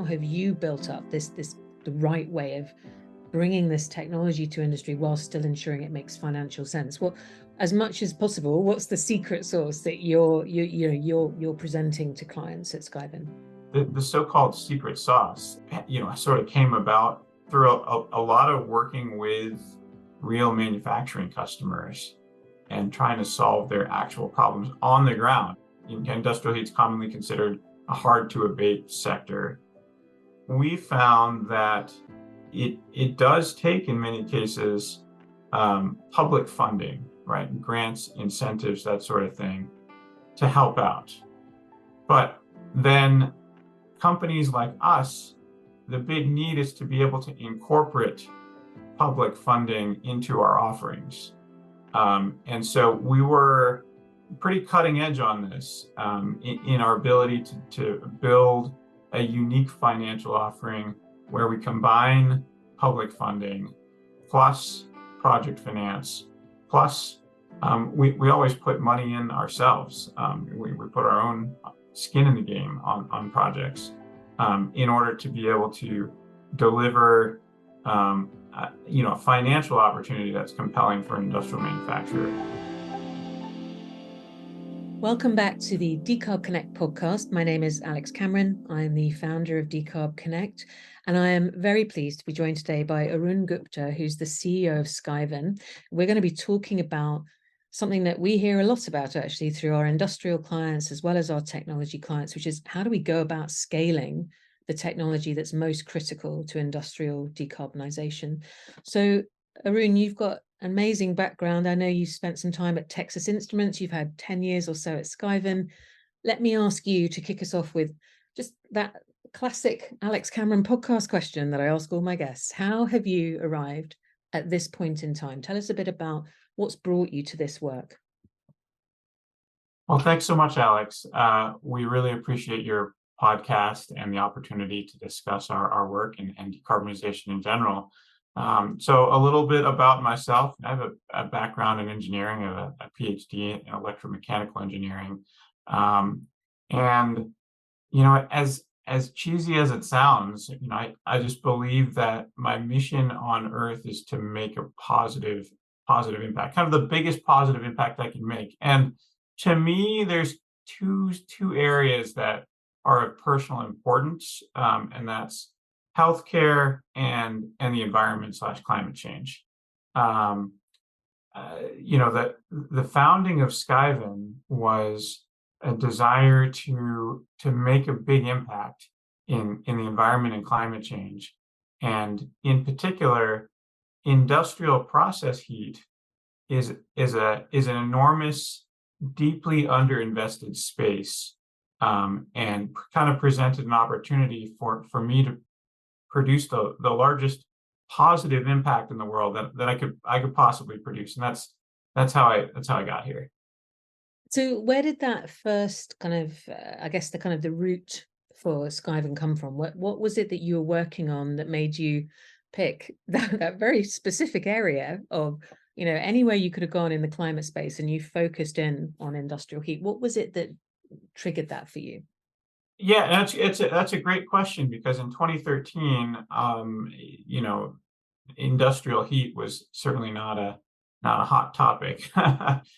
how have you built up the right way of bringing this technology to industry while still ensuring it makes financial sense? Well, as much as possible, what's the secret sauce that you're presenting to clients at Skyven? The so-called secret sauce, sort of came about through a lot of working with real manufacturing customers and trying to solve their actual problems on the ground. Industrial heat is commonly considered a hard-to-abate sector. We found that it does take, in many cases, public funding, right? Grants, incentives, that sort of thing, to help out. But then companies like us, the big need is to be able to incorporate public funding into our offerings. And so we were pretty cutting edge on this in our ability to build a unique financial offering where we combine public funding plus project finance, plus we always put money in ourselves. We put our own skin in the game on projects in order to be able to deliver a financial opportunity that's compelling for an industrial manufacturer. Welcome back to the Decarb Connect podcast. My name is Alex Cameron. I'm the founder of Decarb Connect, and I am very pleased to be joined today by Arun Gupta, who's the CEO of Skyven. We're going to be talking about something that we hear a lot about actually through our industrial clients as well as our technology clients, which is how do we go about scaling the technology that's most critical to industrial decarbonization. So Arun, you've got an amazing background. I know you spent some time at Texas Instruments. You've had 10 years or so at Skyven. Let me ask you to kick us off with just that classic Alex Cameron podcast question that I ask all my guests. How have you arrived at this point in time? Tell us a bit about what's brought you to this work. Well, thanks so much, Alex. We really appreciate your podcast and the opportunity to discuss our work and decarbonization in general. So a little bit about myself. I have a background in engineering, a PhD in electromechanical engineering. And, as cheesy as it sounds, I just believe that my mission on Earth is to make a positive impact, kind of the biggest positive impact I can make. And to me, there's two areas that are of personal importance, and that's healthcare and the environment / climate change. The founding of Skyven was a desire to make a big impact in the environment and climate change, and in particular, industrial process heat is an enormous, deeply underinvested space, and kind of presented an opportunity for me to produce the largest positive impact in the world that I could possibly produce, and that's how I got here. So where did that first kind of, the root for Skyven come from? What was it that you were working on that made you pick that very specific area of, anywhere you could have gone in the climate space and you focused in on industrial heat? What was it that triggered that for you? Yeah, that's a great question, because in 2013, industrial heat was certainly not a hot topic,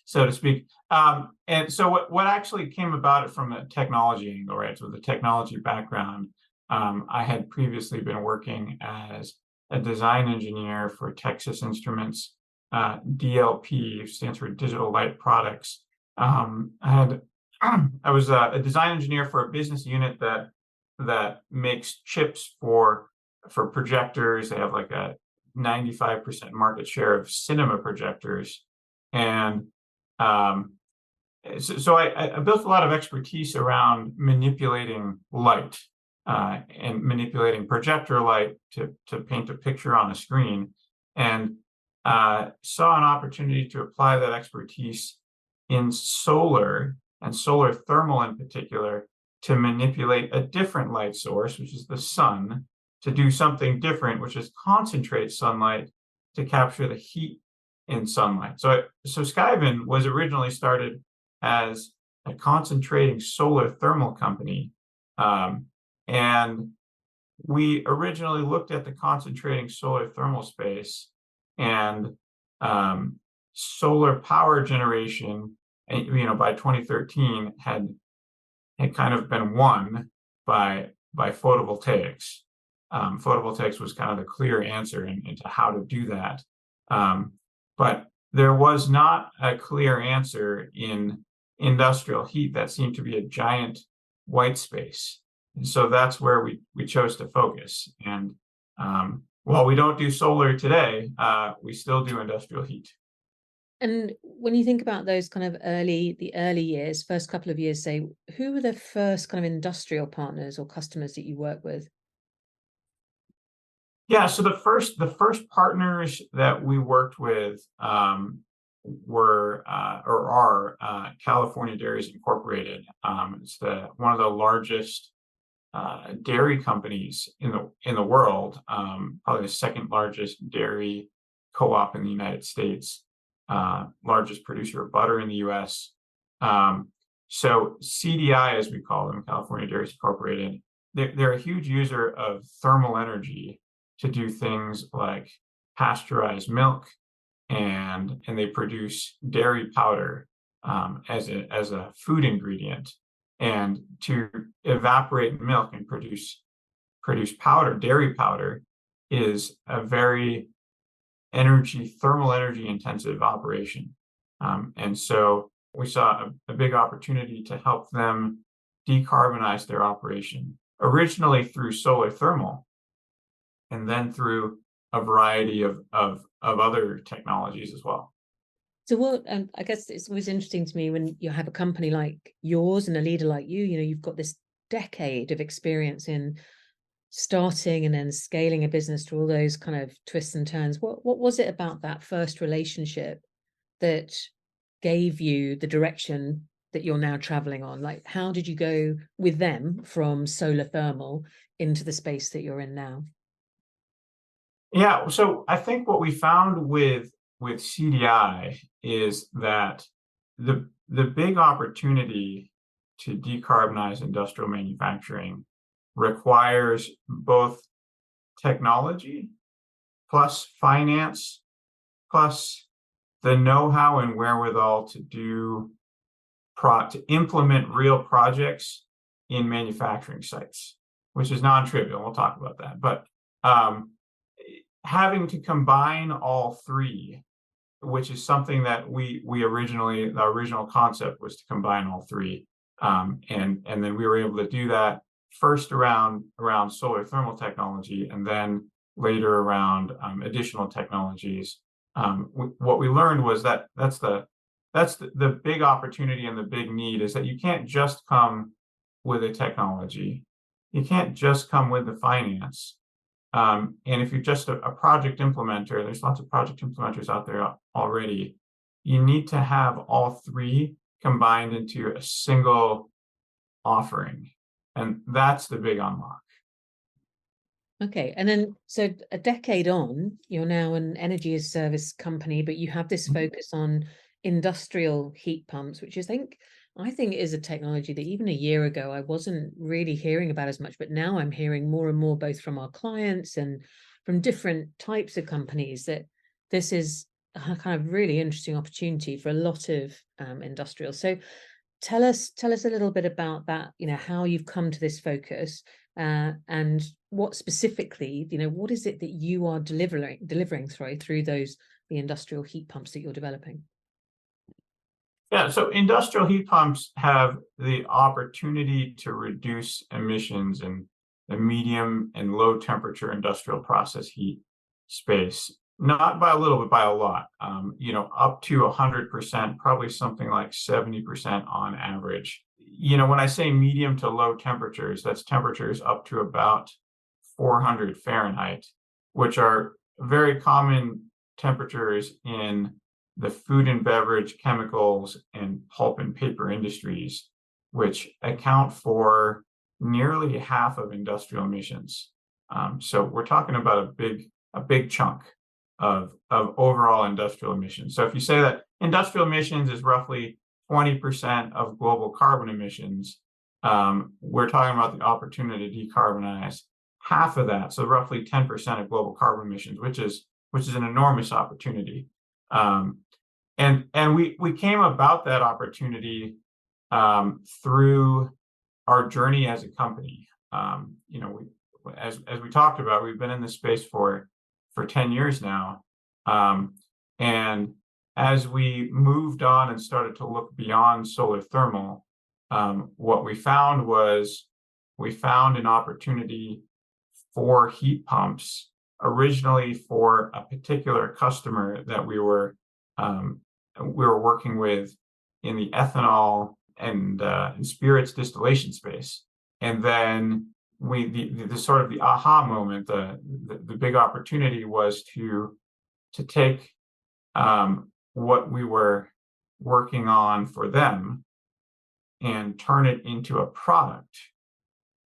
so to speak. And so what actually came about it from a technology angle, right? So the technology background, I had previously been working as a design engineer for Texas Instruments, DLP stands for Digital Light Products. I was a design engineer for a business unit that makes chips for projectors. They have like a 95% market share of cinema projectors, and so I built a lot of expertise around manipulating light and manipulating projector light to paint a picture on a screen, and saw an opportunity to apply that expertise in solar and solar thermal in particular, to manipulate a different light source, which is the sun, to do something different, which is concentrate sunlight to capture the heat in sunlight. So Skyven was originally started as a concentrating solar thermal company, and we originally looked at the concentrating solar thermal space, and solar power generation, by 2013 had kind of been won by photovoltaics. Photovoltaics was kind of the clear answer into how to do that. But there was not a clear answer in industrial heat. That seemed to be a giant white space. And so that's where we chose to focus. And while we don't do solar today, we still do industrial heat. And when you think about those kind of the early years, first couple of years, say, who were the first kind of industrial partners or customers that you work with? Yeah, so the first partners that we worked with were or are California Dairies Incorporated. It's one of the largest dairy companies in the world, probably the second largest dairy co-op in the United States, largest producer of butter in the U.S. So CDI, as we call them, California Dairies Incorporated, they're a huge user of thermal energy to do things like pasteurize milk, and they produce dairy powder as a food ingredient. And to evaporate milk and produce powder, dairy powder, is a very thermal energy intensive operation. And so we saw a big opportunity to help them decarbonize their operation, originally through solar thermal, and then through a variety of other technologies as well. So what, I guess it's always interesting to me when you have a company like yours and a leader like you've got this decade of experience in starting and then scaling a business through all those kind of twists and turns. What was it about that first relationship that gave you the direction that you're now traveling on? Like, how did you go with them from solar thermal into the space that you're in now? Yeah, so I think what we found with CDI is that the big opportunity to decarbonize industrial manufacturing requires both technology plus finance plus the know-how and wherewithal to implement real projects in manufacturing sites, which is non-trivial. We'll talk about that. But having to combine all three, which is something that the original concept was to combine all three. And then we were able to do that first around solar thermal technology, and then later around additional technologies. What we learned was that that's the big opportunity and the big need, is that you can't just come with a technology. You can't just come with the finance. And if you're just a project implementer, there's lots of project implementers out there already. You need to have all three combined into a single offering. And that's the big unlock. Okay. And then, so a decade on, you're now an energy as service company, but you have this focus on industrial heat pumps, which I think is a technology that even a year ago, I wasn't really hearing about as much, but now I'm hearing more and more, both from our clients and from different types of companies, that this is a kind of really interesting opportunity for a lot of industrial. So tell us a little bit about that, how you've come to this focus, and what specifically, what is it that you are delivering through the industrial heat pumps that you're developing? Yeah, so industrial heat pumps have the opportunity to reduce emissions in the medium and low temperature industrial process heat space, not by a little, but by a lot. Up to 100%, probably something like 70% on average. When I say medium to low temperatures, that's temperatures up to about 400 Fahrenheit, which are very common temperatures in the food and beverage, chemicals, and pulp and paper industries, which account for nearly half of industrial emissions. So we're talking about a big chunk of overall industrial emissions. So if you say that industrial emissions is roughly 20% of global carbon emissions, we're talking about the opportunity to decarbonize half of that, so roughly 10% of global carbon emissions, which is an enormous opportunity. And we came about that opportunity through our journey as a company. As we talked about, we've been in this space for 10 years now, and as we moved on and started to look beyond solar thermal, what we found an opportunity for heat pumps, originally for a particular customer that we were working with in the ethanol and spirits distillation space. And then the sort of the aha moment, the big opportunity was to take what we were working on for them and turn it into a product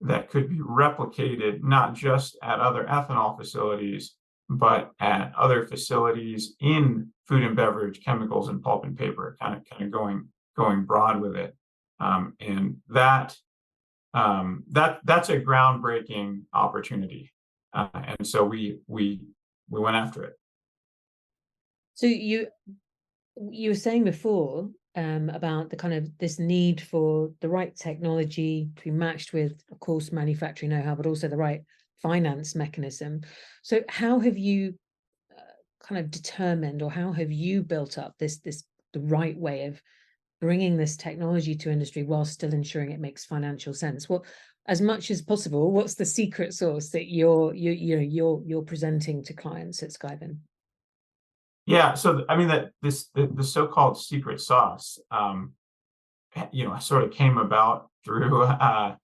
that could be replicated not just at other ethanol facilities, but at other facilities in food and beverage, chemicals, and pulp and paper, kind of going broad with it. And that's a groundbreaking opportunity. And so we went after it. So you were saying before about the kind of this need for the right technology to be matched with, of course, manufacturing know-how, but also the right finance mechanism. So how have you kind of determined, or how have you built up the right way of bringing this technology to industry while still ensuring it makes financial sense? Well, as much as possible, what's the secret sauce that you're presenting to clients at Skyven? Yeah, so I mean the so-called secret sauce, sort of came about through a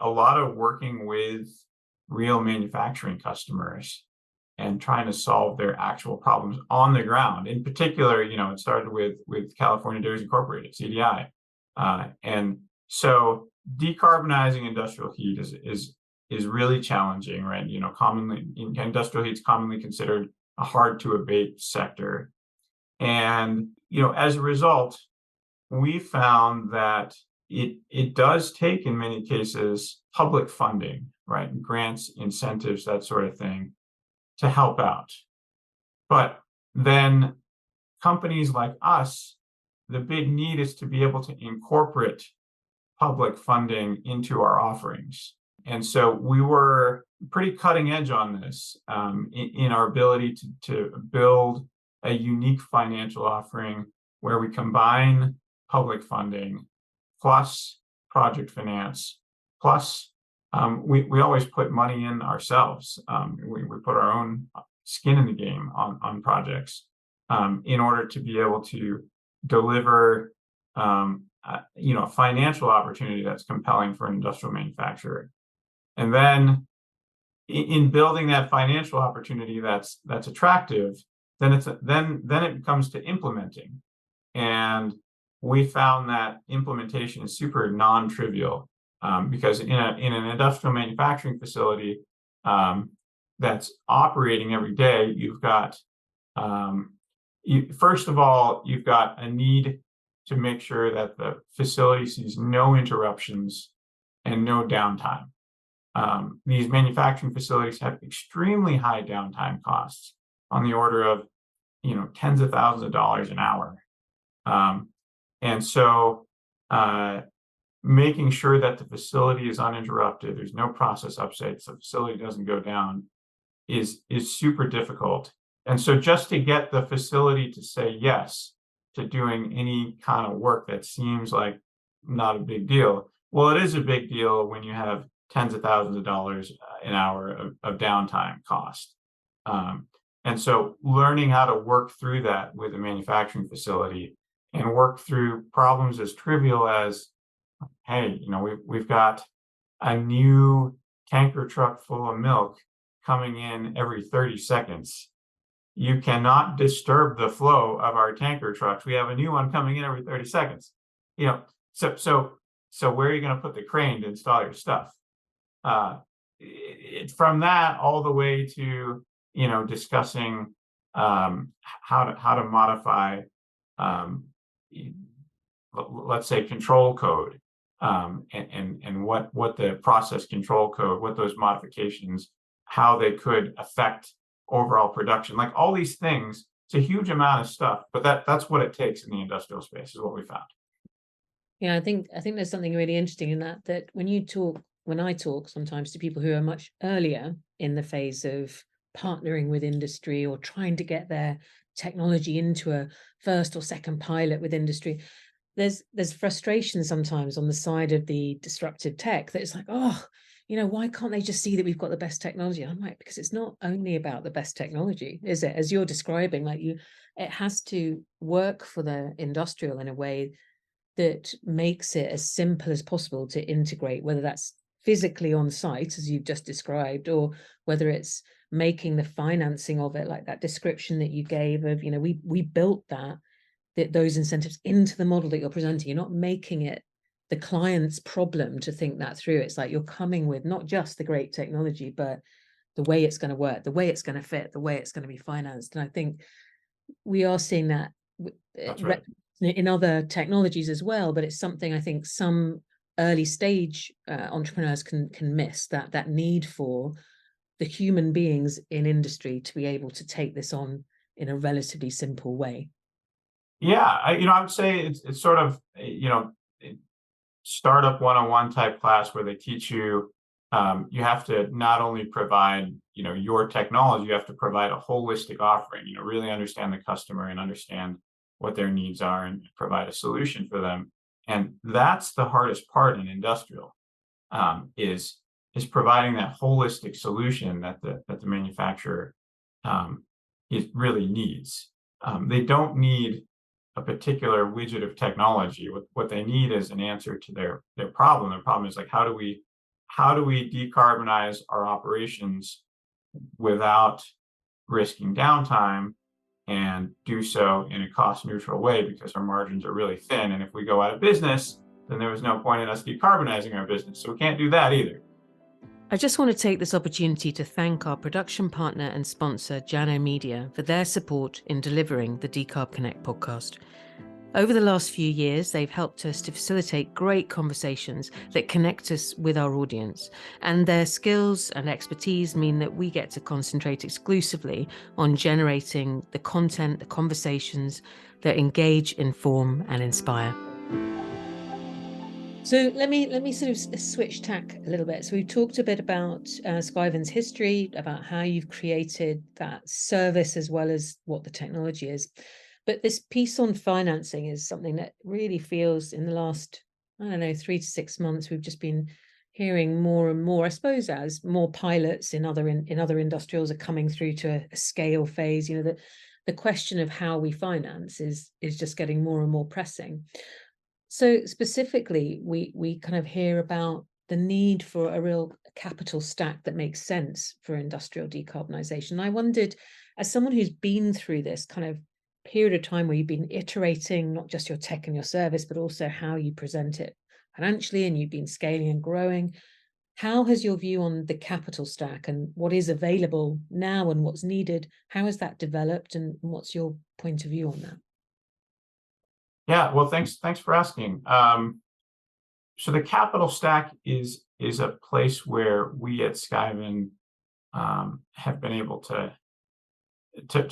lot of working with real manufacturing customers and trying to solve their actual problems on the ground. In particular, it started with California Dairies Incorporated, CDI, and so decarbonizing industrial heat is really challenging, right? Commonly industrial heat is commonly considered a hard-to-abate sector. And, as a result, we found that it does take, in many cases, public funding, right? Grants, incentives, that sort of thing, to help out. But then companies like us, the big need is to be able to incorporate public funding into our offerings. And so we were pretty cutting edge on this in our ability to build a unique financial offering where we combine public funding plus project finance, plus we always put money in ourselves. We put our own skin in the game on projects in order to be able to deliver a financial opportunity that's compelling for an industrial manufacturer. And then in building that financial opportunity that's attractive, then it comes to implementing. And we found that implementation is super non-trivial because in an industrial manufacturing facility that's operating every day, you've got first of all, you've got a need to make sure that the facility sees no interruptions and no downtime. These manufacturing facilities have extremely high downtime costs on the order of, tens of thousands of dollars an hour. And so making sure that the facility is uninterrupted, there's no process upsets, the facility doesn't go down is super difficult. And so just to get the facility to say yes to doing any kind of work that seems like not a big deal, well, it is a big deal when you have tens of thousands of dollars an hour of downtime cost. And so learning how to work through that with a manufacturing facility and work through problems as trivial as, hey, we've got a new tanker truck full of milk coming in every 30 seconds. You cannot disturb the flow of our tanker trucks. We have a new one coming in every 30 seconds. So where are you going to put the crane to install your stuff? From that all the way to discussing how to modify let's say control code and what the process control code, what those modifications, how they could affect overall production, like all these things. It's a huge amount of stuff, but that's what it takes in the industrial space, is what we found. Yeah, I think there's something really interesting in that when I talk sometimes to people who are much earlier in the phase of partnering with industry or trying to get their technology into a first or second pilot with industry, there's frustration sometimes on the side of the disruptive tech that it's like, oh, why can't they just see that we've got the best technology? I'm like, because it's not only about the best technology, is it? As you're describing, it has to work for the industrial in a way that makes it as simple as possible to integrate, whether that's physically on site, as you've just described, or whether it's making the financing of it, like that description that you gave of, we built those incentives into the model that you're presenting. You're not making it the client's problem to think that through. It's like you're coming with not just the great technology, but the way it's going to work, the way it's going to fit, the way it's going to be financed. And I think we are seeing that That's right. in other technologies as well, but it's something I think some early stage entrepreneurs can miss, that need for the human beings in industry to be able to take this on in a relatively simple way. Yeah, I would say it's sort of, startup 101 type class where they teach you, you have to not only provide, your technology, you have to provide a holistic offering, really understand the customer and understand what their needs are and provide a solution for them. And that's the hardest part in industrial, is providing that holistic solution that the manufacturer is really needs. They don't need a particular widget of technology. What they need is an answer to their problem. Their problem is like, how do we decarbonize our operations without risking downtime, and do so in a cost neutral way, because our margins are really thin. And if we go out of business, then there was no point in us decarbonizing our business. So we can't do that either. I just want to take this opportunity to thank our production partner and sponsor, Jano Media, for their support in delivering the Decarb Connect podcast. Over the last few years, they've helped us to facilitate great conversations that connect us with our audience, and their skills and expertise mean that we get to concentrate exclusively on generating the content, the conversations that engage, inform, and inspire. So let me sort of switch tack a little bit. So we've talked a bit about Skyven's history, about how you've created that service as well as what the technology is. But this piece on financing is something that really feels in the last, 3 to 6 months, we've just been hearing more and more, I suppose, as more pilots in other industrials are coming through to a scale phase. The question of how we finance is just getting more and more pressing. So specifically, we kind of hear about the need for a real capital stack that makes sense for industrial decarbonisation. I wondered, as someone who's been through this kind of period of time where you've been iterating not just your tech and your service, but also how you present it financially, and you've been scaling and growing, how has your view on the capital stack and what is available now and what's needed, how has that developed, and what's your point of view on that? Yeah, well, thanks for asking. So the capital stack is a place where we at Skyven have been able to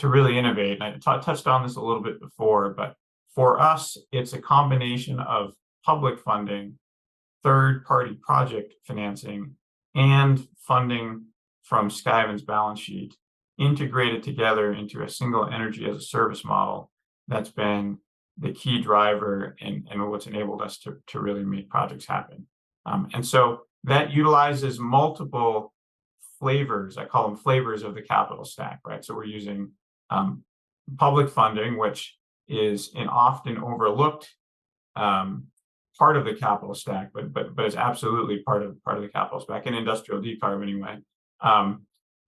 really innovate. And I touched on this a little bit before, but for us, it's a combination of public funding, third-party project financing, and funding from Skyven's balance sheet, integrated together into a single energy as a service model that's been the key driver and what's enabled us to really make projects happen. And so that utilizes multiple flavors. I call them flavors of the capital stack, right? So we're using public funding, which is an often overlooked part of the capital stack, but is absolutely part of the capital stack in industrial decarb anyway.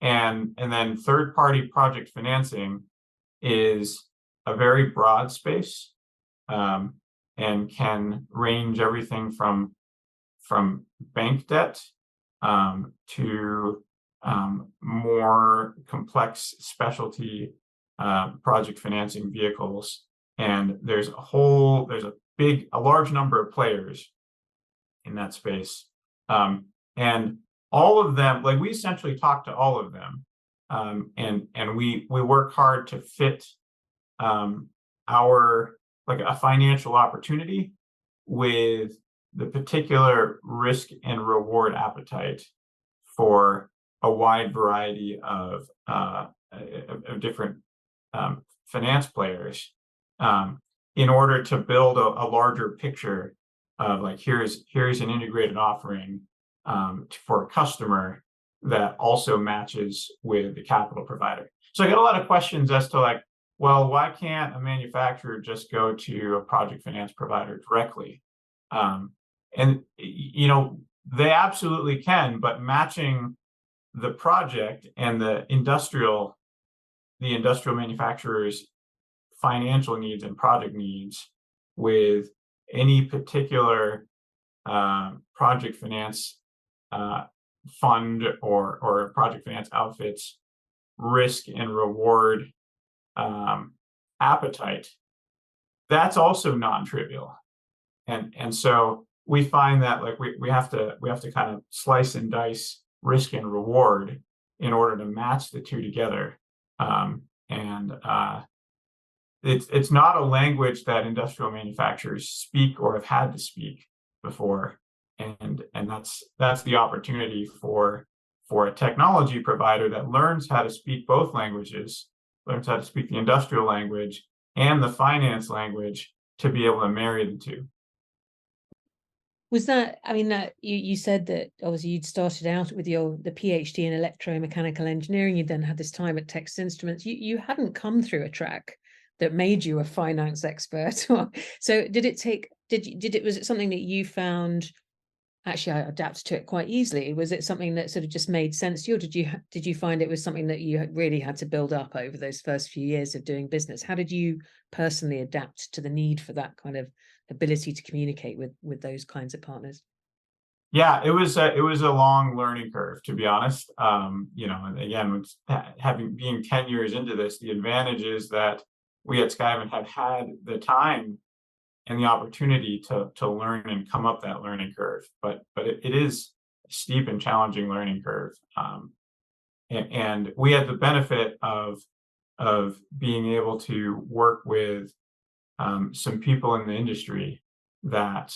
And then third-party project financing is a very broad space, and can range everything from bank debt to more complex specialty project financing vehicles. And there's a large number of players that space. And all of them, like we essentially talk to all of them, and we work hard to fit our like a financial opportunity with the particular risk and reward appetite for a wide variety of different finance players, in order to build a larger picture of like here's an integrated offering for a customer that also matches with the capital provider. So I get a lot of questions as to like, well, why can't a manufacturer just go to a project finance provider directly? And you know, they absolutely can, but matching the project and the industrial manufacturer's financial needs and project needs with any particular project finance fund or project finance outfit's risk and reward appetite, that's also non-trivial. And so we find that like we have to kind of slice and dice risk and reward in order to match the two together. It's not a language that industrial manufacturers speak or have had to speak before, and that's the opportunity for a technology provider that learns how to speak both languages, learns how to speak the industrial language and the finance language, to be able to marry the two. Was that, I mean, you said that obviously you'd started out with the PhD in electromechanical engineering. You then had this time at Texas Instruments. You hadn't come through a track that made you a finance expert. So was it something that you found actually I adapted to it quite easily? Was it something that sort of just made sense to you, or did you find it was something that you really had to build up over those first few years of doing business? How did you personally adapt to the need for that kind of ability to communicate with those kinds of partners? Yeah, it was a long learning curve, to be honest. You know, and again, being 10 years into this, the advantage is that we at Skyven have had the time and the opportunity to learn and come up that learning curve. But it is a steep and challenging learning curve. And we had the benefit of being able to work with some people in the industry that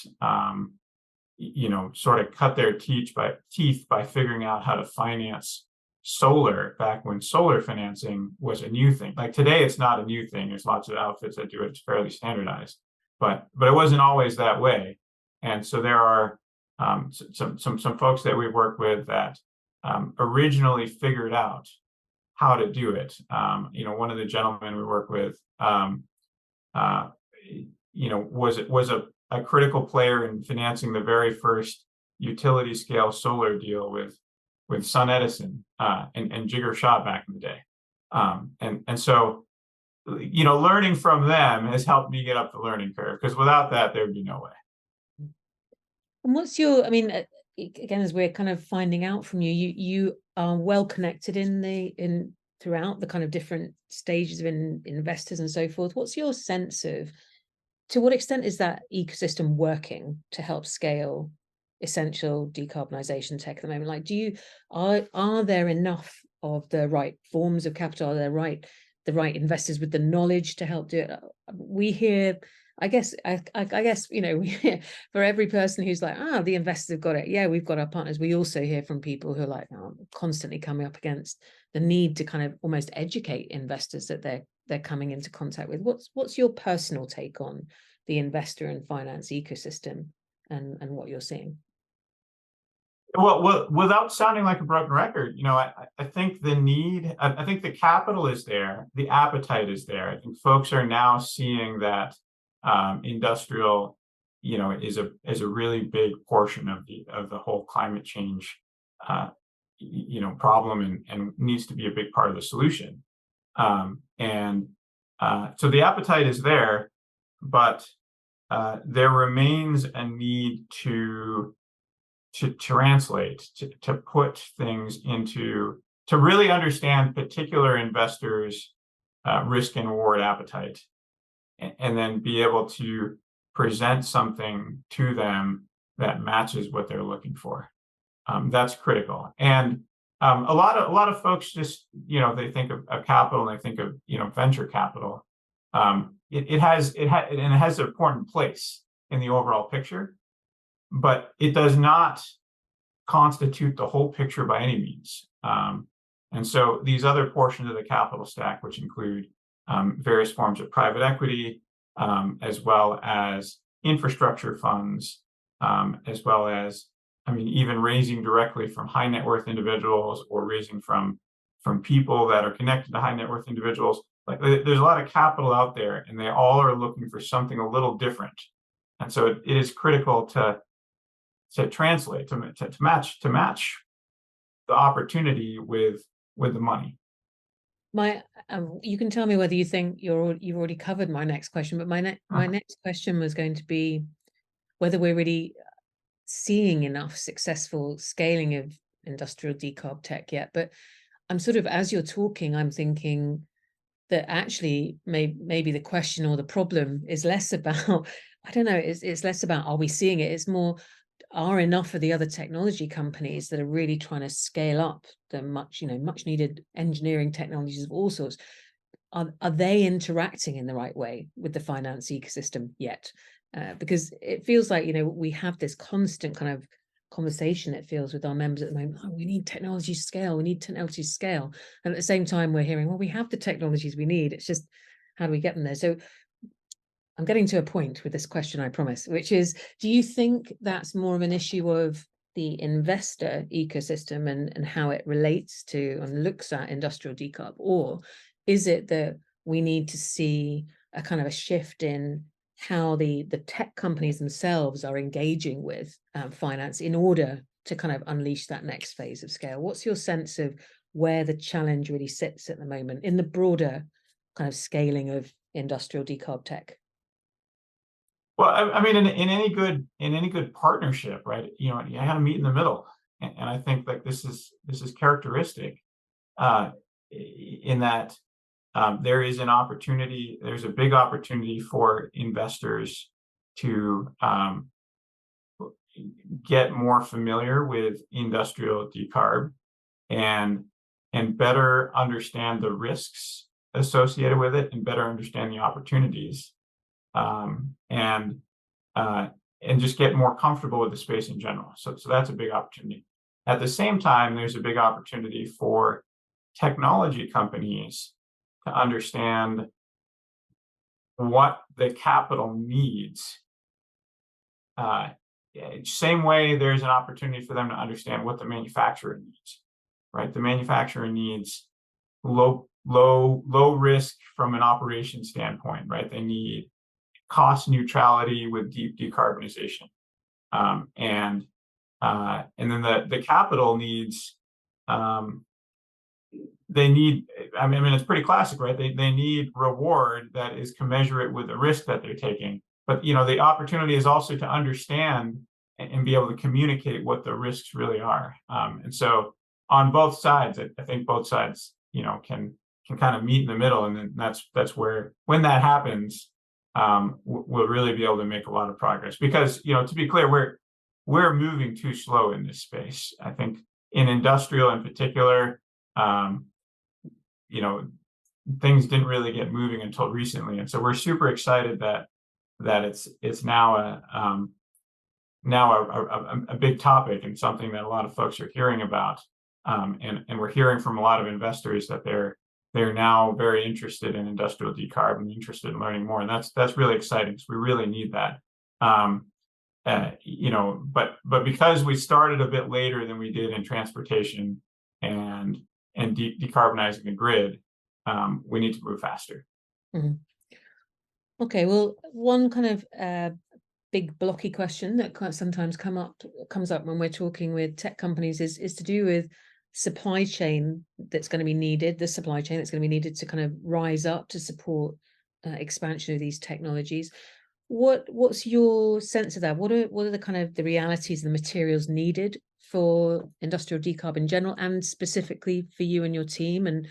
you know, sort of cut their teeth by figuring out how to finance solar back when solar financing was a new thing. Like today, it's not a new thing. There's lots of outfits that do it. It's fairly standardized, but it wasn't always that way. And so there are some folks that we've worked with that originally figured out how to do it. You know, one of the gentlemen we work with, you know, was a critical player in financing the very first utility scale solar deal with Sun Edison and Jigger Shaw back in the day. And so, you know, learning from them has helped me get up the learning curve, because without that, there'd be no way. And what's your, I mean, again, as we're kind of finding out from you are well connected throughout the kind of different stages of investors and so forth. What's your sense of, to what extent is that ecosystem working to help scale essential decarbonization tech at the moment? Like, are there enough of the right forms of capital? Are there the right investors with the knowledge to help do it? We hear, I guess, you know, for every person who's like, the investors have got it. Yeah, we've got our partners. We also hear from people who are like, constantly coming up against the need to kind of almost educate investors that they're coming into contact with. What's your personal take on the investor and finance ecosystem and what you're seeing? Well, without sounding like a broken record, you know, I think I think the capital is there, the appetite is there. I think folks are now seeing that industrial, you know, is a really big portion of the whole climate change, you know, problem, and needs to be a big part of the solution. So the appetite is there, but there remains a need to translate, to put things into, to really understand particular investors' risk and reward appetite, and then be able to present something to them that matches what they're looking for. That's critical. And a lot of folks just, they think of capital and they think of, venture capital. It has an important place in the overall picture, but it does not constitute the whole picture by any means. And so these other portions of the capital stack, which include various forms of private equity, as well as infrastructure funds, as well as, even raising directly from high net worth individuals or raising from people that are connected to high net worth individuals. Like there's a lot of capital out there, and they all are looking for something a little different. And so it is critical to translate, to match the opportunity with the money. You can tell me whether you think you've already covered my next question, but my next question was going to be whether we're really seeing enough successful scaling of industrial decarb tech yet. But I'm sort of, as you're talking, I'm thinking that actually maybe the question or the problem is less about, I don't know, it's less about are we seeing it? It's more, are enough of the other technology companies that are really trying to scale up the much needed engineering technologies of all sorts, are they interacting in the right way with the finance ecosystem yet? Because it feels like, we have this constant kind of conversation, it feels, with our members at the moment. Oh, we need technology to scale. We need technology to scale. And at the same time, we're hearing, well, we have the technologies we need. It's just, how do we get them there? So I'm getting to a point with this question, I promise, which is, do you think that's more of an issue of the investor ecosystem and how it relates to and looks at industrial decarb? Or is it that we need to see a kind of a shift in how the tech companies themselves are engaging with finance in order to kind of unleash that next phase of scale? What's your sense of where the challenge really sits at the moment in the broader kind of scaling of industrial decarb tech? Well, in any good partnership, right? You got to meet in the middle, and I think like this is characteristic in that there is an opportunity. There's a big opportunity for investors to get more familiar with industrial decarb and better understand the risks associated with it and better understand the opportunities. And just get more comfortable with the space in general. So that's a big opportunity. At the same time, there's a big opportunity for technology companies to understand what the capital needs. Same way there's an opportunity for them to understand what the manufacturer needs, right? The manufacturer needs low risk from an operation standpoint, right? They need cost neutrality with deep decarbonization, and then the capital needs. They need. It's pretty classic, right? They need reward that is commensurate with the risk that they're taking. But the opportunity is also to understand and be able to communicate what the risks really are. And so on both sides, I think both sides, can kind of meet in the middle, and then that's where, when that happens, we'll really be able to make a lot of progress. Because to be clear, we're moving too slow in this space. I think in industrial in particular, things didn't really get moving until recently, and so we're super excited that it's now a big topic and something that a lot of folks are hearing about, and we're hearing from a lot of investors that they're now very interested in industrial decarb and interested in learning more, and that's really exciting because we really need that. But because we started a bit later than we did in transportation and decarbonizing the grid, we need to move faster. Mm-hmm. Okay, well, one kind of big blocky question that sometimes comes up when we're talking with tech companies is to do with supply chain that's going to be needed, the supply chain that's going to be needed to kind of rise up to support expansion of these technologies. What's your sense of that? What are the kind of the realities and the materials needed for industrial decarb in general, and specifically for you and your team? And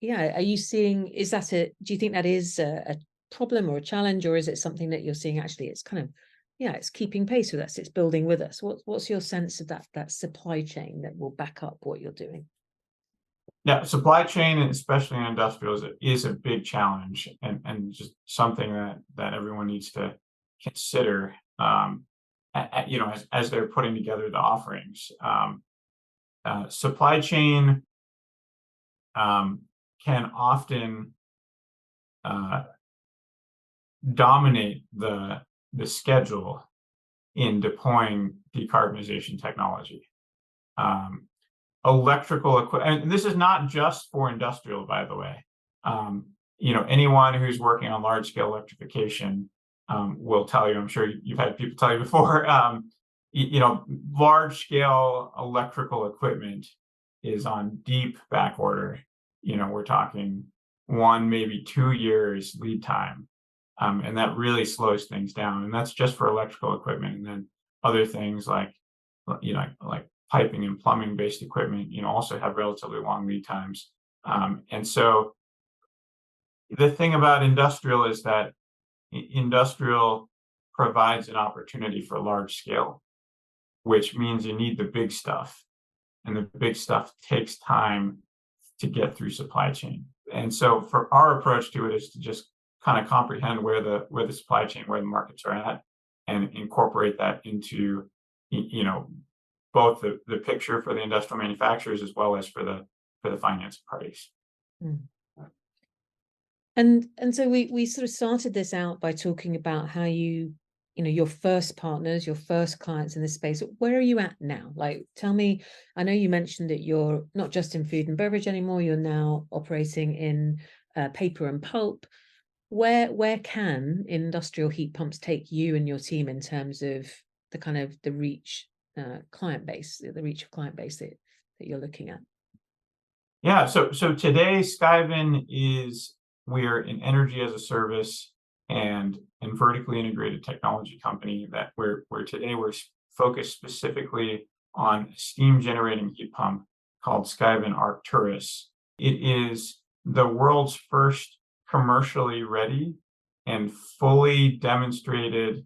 yeah, are you seeing, do you think that is a problem or a challenge, or is it something that you're seeing actually it's kind of, it's keeping pace with us, it's building with us. What's your sense of that supply chain that will back up what you're doing? Yeah, supply chain, and especially in industrials, is a big challenge, and just something that everyone needs to consider, as they're putting together the offerings. Supply chain can often dominate the schedule in deploying decarbonization technology. Electrical equipment, and this is not just for industrial, by the way. Anyone who's working on large scale electrification will tell you, I'm sure you've had people tell you before, large scale electrical equipment is on deep back order. We're talking 1, maybe 2 years lead time. And that really slows things down. And that's just for electrical equipment. And then other things like piping and plumbing based equipment, also have relatively long lead times. And so the thing about industrial is that industrial provides an opportunity for large scale, which means you need the big stuff. And the big stuff takes time to get through supply chain. And so for our approach to it is to just kind of comprehend where the supply chain, where the markets are at, and incorporate that into, both the picture for the industrial manufacturers as well as for the finance parties. Mm. And so we sort of started this out by talking about how your first partners, your first clients in this space. Where are you at now? Like, tell me. I know you mentioned that you're not just in food and beverage anymore. You're now operating in paper and pulp. Where can industrial heat pumps take you and your team in terms of the kind of the reach client base, the reach of client base that you're looking at? Yeah, so today Skyven we're an energy as a service and vertically integrated technology company that we're focused specifically on a steam generating heat pump called Skyven Arcturus. It is the world's first commercially ready and fully demonstrated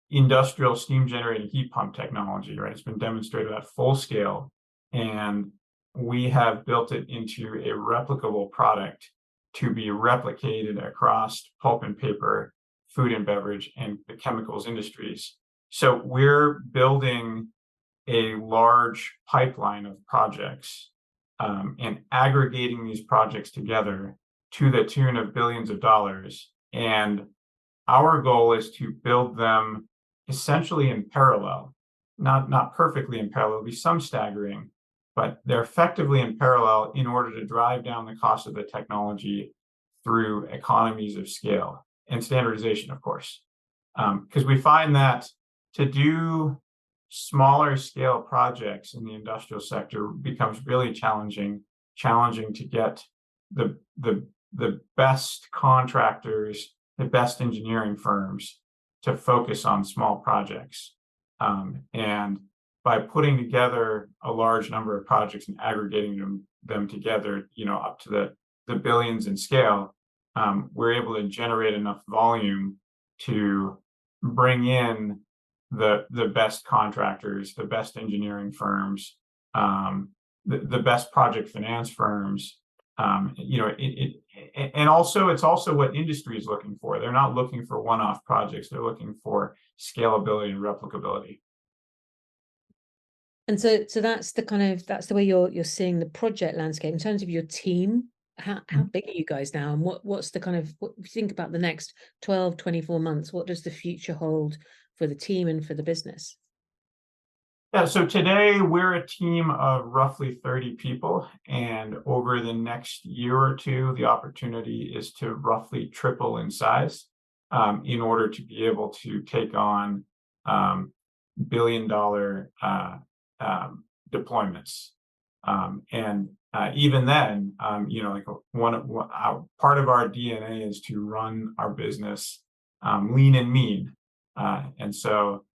industrial steam generating heat pump technology, right? It's been demonstrated at full scale, and we have built it into a replicable product to be replicated across pulp and paper, food and beverage, and the chemicals industries. So we're building a large pipeline of projects and aggregating these projects together to the tune of billions of dollars. And our goal is to build them essentially in parallel, not perfectly in parallel, there'll be some staggering, but they're effectively in parallel in order to drive down the cost of the technology through economies of scale and standardization, of course. Because we find that to do smaller scale projects in the industrial sector becomes really challenging to get the best contractors, the best engineering firms to focus on small projects. And by putting together a large number of projects and aggregating them together, up to the billions in scale, we're able to generate enough volume to bring in the best contractors, the best engineering firms, the best project finance firms. And also it's also what industry is looking for. They're not looking for one-off projects. They're looking for scalability and replicability. And so that's the way you're seeing the project landscape in terms of your team. How big are you guys now, and what's the kind of, what if you think about the next 12, 24 months, what does the future hold for the team and for the business? Yeah, so today we're a team of roughly 30 people, and over the next year or two, the opportunity is to roughly triple in size in order to be able to take on billion-dollar deployments. And even then, like part of our DNA is to run our business lean and mean, and so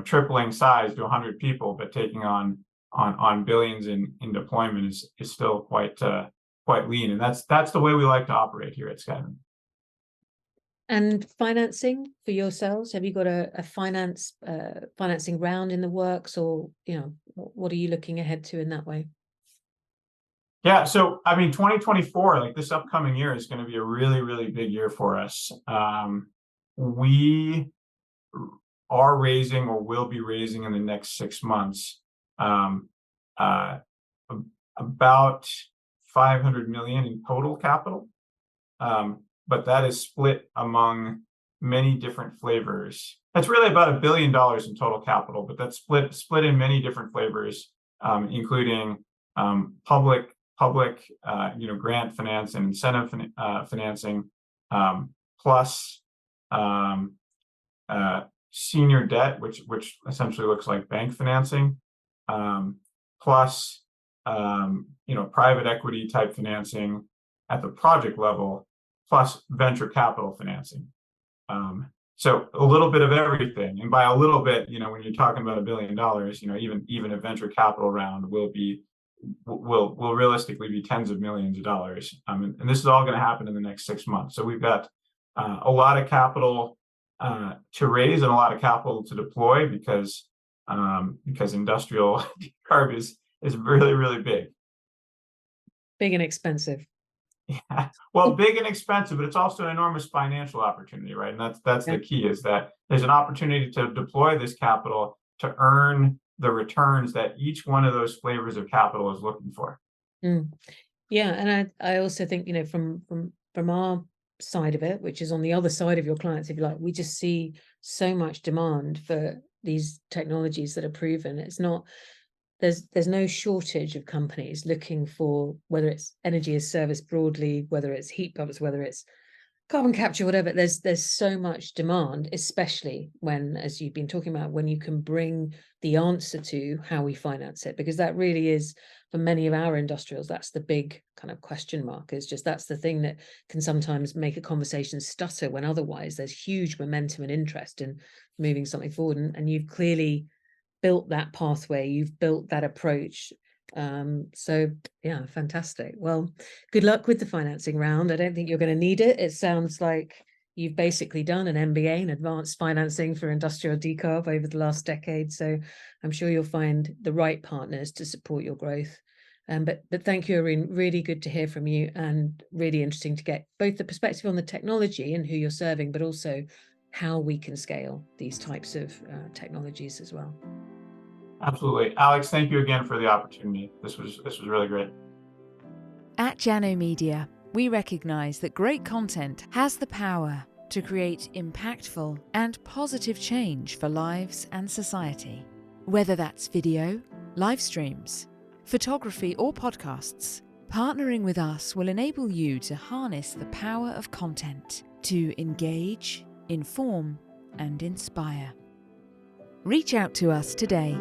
tripling size to 100 people, but taking on billions in deployment is still quite lean, and that's the way we like to operate here at Skyven. And financing for yourselves, have you got a financing round in the works, or what are you looking ahead to in that way? Yeah, so I mean, 2024, like this upcoming year, is going to be a really, really big year for us. We are raising, or will be raising in the next 6 months, um, uh, about 500 million in total capital. But that is split among many different flavors. That's really about $1 billion in total capital, but that's split in many different flavors, including public grant finance and incentive financing, plus senior debt, which essentially looks like bank financing, plus private equity type financing at the project level, plus venture capital financing. So a little bit of everything, and by a little bit, when you're talking about $1 billion, even a venture capital round will realistically be tens of millions of dollars. And this is all going to happen in the next 6 months. So we've got a lot of capital to raise and a lot of capital to deploy, because industrial decarb is really, really big. Big and expensive. Yeah. Well, big and expensive, but it's also an enormous financial opportunity, right? And that's the key, is that there's an opportunity to deploy this capital to earn the returns that each one of those flavors of capital is looking for. Yeah, and I also think, from our side of it, which is on the other side of your clients, if you like, we just see so much demand for these technologies that are proven. It's not, there's no shortage of companies looking for, whether it's energy as service broadly, whether it's heat pumps, whether it's carbon capture, whatever. There's so much demand, especially when, as you've been talking about, when you can bring the answer to how we finance it, because that really is, for many of our industrials, that's the big kind of question mark. Is just, that's the thing that can sometimes make a conversation stutter, when otherwise there's huge momentum and interest in moving something forward. And you've clearly built that pathway, you've built that approach. So yeah, fantastic. Well, good luck with the financing round. I don't think you're going to need it. It sounds like you've basically done an MBA in advanced financing for industrial decarb over the last decade. So I'm sure you'll find the right partners to support your growth. But thank you, Arun. Really good to hear from you, and really interesting to get both the perspective on the technology and who you're serving, but also how we can scale these types of technologies as well. Absolutely. Alex, thank you again for the opportunity. This was really great. At Jano Media, we recognise that great content has the power to create impactful and positive change for lives and society. Whether that's video, live streams, photography or podcasts, partnering with us will enable you to harness the power of content to engage, inform and inspire. Reach out to us today.